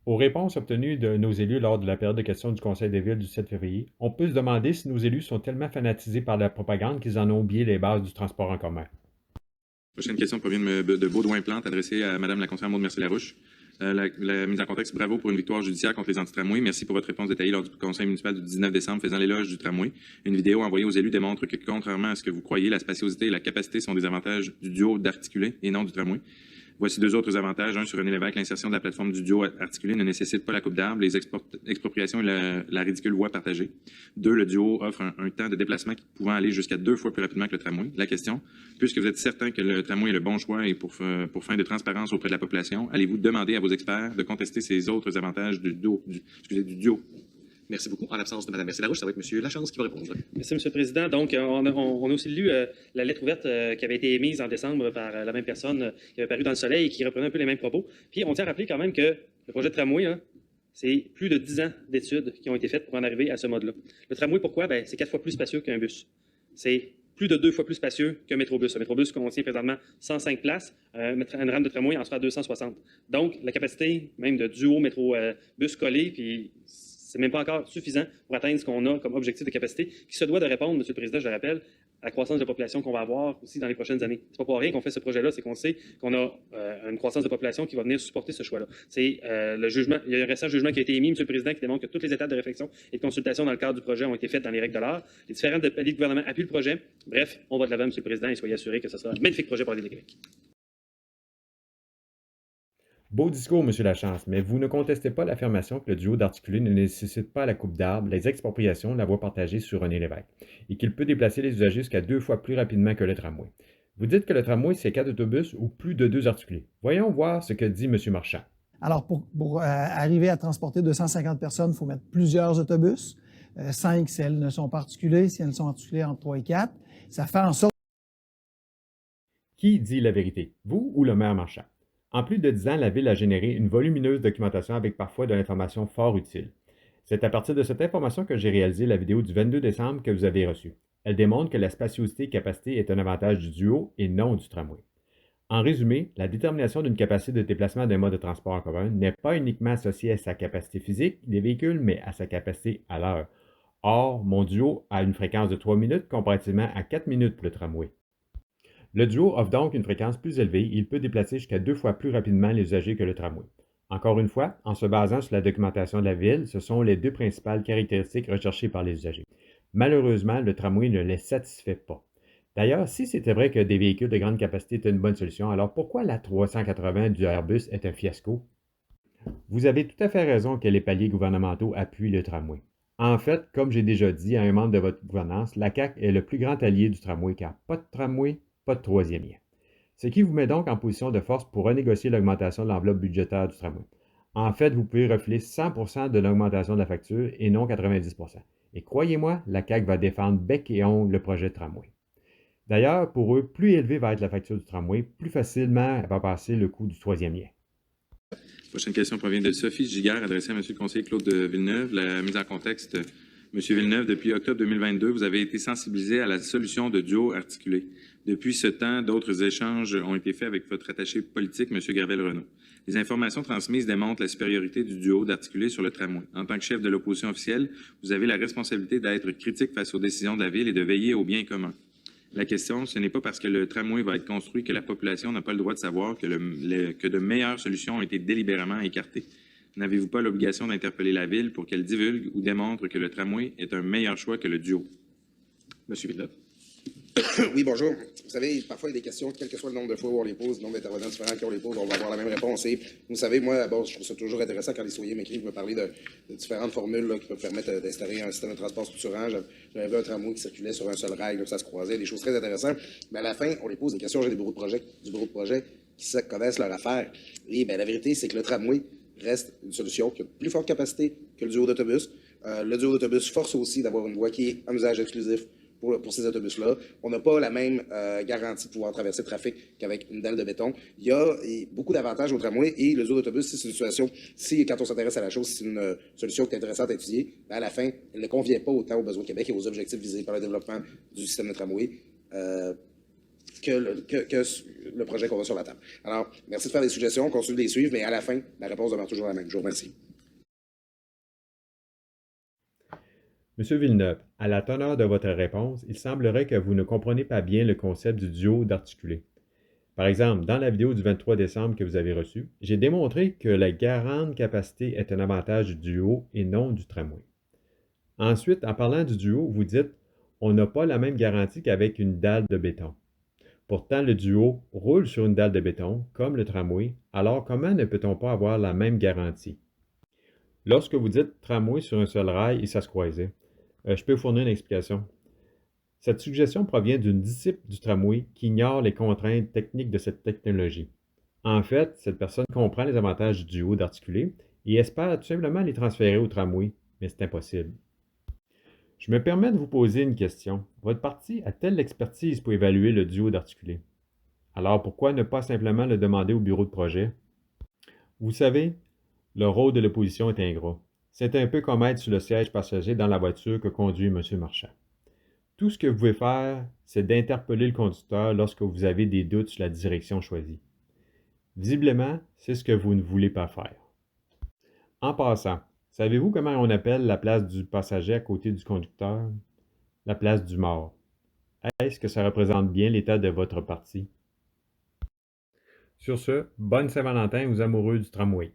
Aux réponses obtenues de nos élus lors de la période de questions du Conseil des villes du 7 février, on peut se demander si nos élus sont tellement fanatisés par la propagande qu'ils en ont oublié les bases du transport en commun. Prochaine question provient de Baudouin-Plante, adressée à Mme la conseillère Maud Mercier-Larouche. La mise en contexte, bravo pour une victoire judiciaire contre les anti-tramways. Merci pour votre réponse détaillée lors du conseil municipal du 19 décembre faisant l'éloge du tramway. Une vidéo envoyée aux élus démontre que, contrairement à ce que vous croyez, la spatiosité et la capacité sont des avantages du duo d'articulé et non du tramway. Voici deux autres avantages. Un, sur René Lévesque, l'insertion de la plateforme du duo articulé ne nécessite pas la coupe d'arbre, les expropriations et la ridicule voie partagée. Deux, le duo offre un temps de déplacement pouvant aller jusqu'à 2 fois plus rapidement que le tramway. La question, puisque vous êtes certain que le tramway est le bon choix et pour fin de transparence auprès de la population, allez-vous demander à vos experts de contester ces autres avantages du duo? Merci beaucoup. En l'absence de Mme Mercier-Larouche, ça va être M. Lachance qui va répondre. Merci, M. le Président. Donc, on a aussi lu la lettre ouverte qui avait été émise en décembre par la même personne qui avait paru dans le Soleil et qui reprenait un peu les mêmes propos. Puis, on tient à rappeler quand même que le projet de tramway, hein, c'est plus de 10 ans d'études qui ont été faites pour en arriver à ce mode-là. Le tramway, pourquoi? Ben, c'est 4 fois plus spacieux qu'un bus. C'est plus de 2 fois plus spacieux qu'un métrobus. Un métrobus contient présentement 105 places, une rame de tramway en sera 260. Donc, la capacité même de duo métro-bus collé, puis c'est même pas encore suffisant pour atteindre ce qu'on a comme objectif de capacité, qui se doit de répondre, M. le Président, je le rappelle, à la croissance de population qu'on va avoir aussi dans les prochaines années. C'est pas pour rien qu'on fait ce projet-là, c'est qu'on sait qu'on a une croissance de population qui va venir supporter ce choix-là. C'est le jugement, il y a un récent jugement qui a été émis, M. le Président, qui démontre que toutes les étapes de réflexion et de consultation dans le cadre du projet ont été faites dans les règles de l'art. Les différents paliers de gouvernement appuient le projet. Bref, on va de l'avant, M. le Président, et soyez assurés que ce sera un magnifique projet pour la Ville de Québec. Beau discours, M. Lachance, mais vous ne contestez pas l'affirmation que le duo d'articulé ne nécessite pas la coupe d'arbre, les expropriations, la voie partagée sur René Lévesque, et qu'il peut déplacer les usagers jusqu'à 2 fois plus rapidement que le tramway. Vous dites que le tramway, c'est 4 autobus ou plus de 2 articulés. Voyons voir ce que dit M. Marchand. Alors, pour arriver à transporter 250 personnes, il faut mettre plusieurs autobus. 5 si elles ne sont pas articulées, si elles sont articulées entre 3 et 4. Ça fait en sorte... Qui dit la vérité, vous ou le maire Marchand? En plus de 10 ans, la Ville a généré une volumineuse documentation avec parfois de l'information fort utile. C'est à partir de cette information que j'ai réalisé la vidéo du 22 décembre que vous avez reçue. Elle démontre que la spaciosité et capacité est un avantage du duo et non du tramway. En résumé, la détermination d'une capacité de déplacement d'un mode de transport en commun n'est pas uniquement associée à sa capacité physique des véhicules, mais à sa capacité à l'heure. Or, mon duo a une fréquence de 3 minutes comparativement à 4 minutes pour le tramway. Le duo offre donc une fréquence plus élevée et il peut déplacer jusqu'à 2 fois plus rapidement les usagers que le tramway. Encore une fois, en se basant sur la documentation de la Ville, ce sont les deux principales caractéristiques recherchées par les usagers. Malheureusement, le tramway ne les satisfait pas. D'ailleurs, si c'était vrai que des véhicules de grande capacité étaient une bonne solution, alors pourquoi la 380 du Airbus est un fiasco? Vous avez tout à fait raison que les paliers gouvernementaux appuient le tramway. En fait, comme j'ai déjà dit à un membre de votre gouvernance, la CAQ est le plus grand allié du tramway car pas de tramway, pas de troisième lien. Ce qui vous met donc en position de force pour renégocier l'augmentation de l'enveloppe budgétaire du tramway. En fait, vous pouvez refiler 100% de l'augmentation de la facture et non 90%. Et croyez-moi, la CAQ va défendre bec et ongle le projet de tramway. D'ailleurs, pour eux, plus élevée va être la facture du tramway, plus facilement va passer le coût du troisième lien. Prochaine question provient de Sophie Giguère, adressée à M. le conseiller Claude Villeneuve. La mise en contexte, M. Villeneuve, depuis octobre 2022, vous avez été sensibilisé à la solution de duo articulé. Depuis ce temps, d'autres échanges ont été faits avec votre attaché politique, M. Gravel-Renault. Les informations transmises démontrent la supériorité du duo d'articulé sur le tramway. En tant que chef de l'opposition officielle, vous avez la responsabilité d'être critique face aux décisions de la Ville et de veiller au bien commun. La question, ce n'est pas parce que le tramway va être construit que la population n'a pas le droit de savoir que de meilleures solutions ont été délibérément écartées. N'avez-vous pas l'obligation d'interpeller la Ville pour qu'elle divulgue ou démontre que le tramway est un meilleur choix que le duo? Monsieur Villeneuve. Oui, bonjour. Vous savez, parfois, il y a des questions, quel que soit le nombre de fois où on les pose, le nombre d'intervenants différents qu'on les pose, on va avoir la même réponse. Et vous savez, moi, d'abord, je trouve ça toujours intéressant quand les citoyens m'écrivent, me parler de différentes formules là, qui peuvent permettre d'installer un système de transport structurant. J'avais vu un tramway qui circulait sur un seul rail, là, ça se croisait, des choses très intéressantes. Mais à la fin, on les pose des questions. J'ai du bureau de projet qui connaissent leur affaire. Et bien, la vérité, c'est que le tramway reste une solution qui a plus forte capacité que le duo d'autobus. Le duo d'autobus force aussi d'avoir une voie qui est en usage exclusif pour ces autobus-là. On n'a pas la même garantie de pouvoir traverser le trafic qu'avec une dalle de béton. Il y a beaucoup d'avantages au tramway et le duo d'autobus, c'est une situation, si quand on s'intéresse à la chose, c'est une solution qui est intéressante à étudier, ben à la fin, elle ne convient pas autant aux besoins de Québec et aux objectifs visés par le développement du système de tramway. que le projet qu'on a sur la table. Alors, merci de faire des suggestions, on continue de les suivre, mais à la fin, la réponse demeure toujours la même. Je vous remercie. Monsieur Villeneuve, à la teneur de votre réponse, il semblerait que vous ne comprenez pas bien le concept du duo d'articulés. Par exemple, dans la vidéo du 23 décembre que vous avez reçue, j'ai démontré que la grande capacité est un avantage du duo et non du tramway. Ensuite, en parlant du duo, vous dites « on n'a pas la même garantie qu'avec une dalle de béton ». Pourtant, le duo roule sur une dalle de béton, comme le tramway, alors comment ne peut-on pas avoir la même garantie? Lorsque vous dites « tramway sur un seul rail et ça se croisait », je peux fournir une explication. Cette suggestion provient d'une disciple du tramway qui ignore les contraintes techniques de cette technologie. En fait, cette personne comprend les avantages du duo d'articuler et espère tout simplement les transférer au tramway, mais c'est impossible. Je me permets de vous poser une question. Votre parti a-t-elle l'expertise pour évaluer le duo d'articuler? Alors pourquoi ne pas simplement le demander au bureau de projet? Vous savez, le rôle de l'opposition est ingrat. C'est un peu comme être sur le siège passager dans la voiture que conduit M. Marchand. Tout ce que vous pouvez faire, c'est d'interpeller le conducteur lorsque vous avez des doutes sur la direction choisie. Visiblement, c'est ce que vous ne voulez pas faire. En passant, savez-vous comment on appelle la place du passager à côté du conducteur? La place du mort. Est-ce que ça représente bien l'état de votre parti? Sur ce, bonne Saint-Valentin aux amoureux du tramway.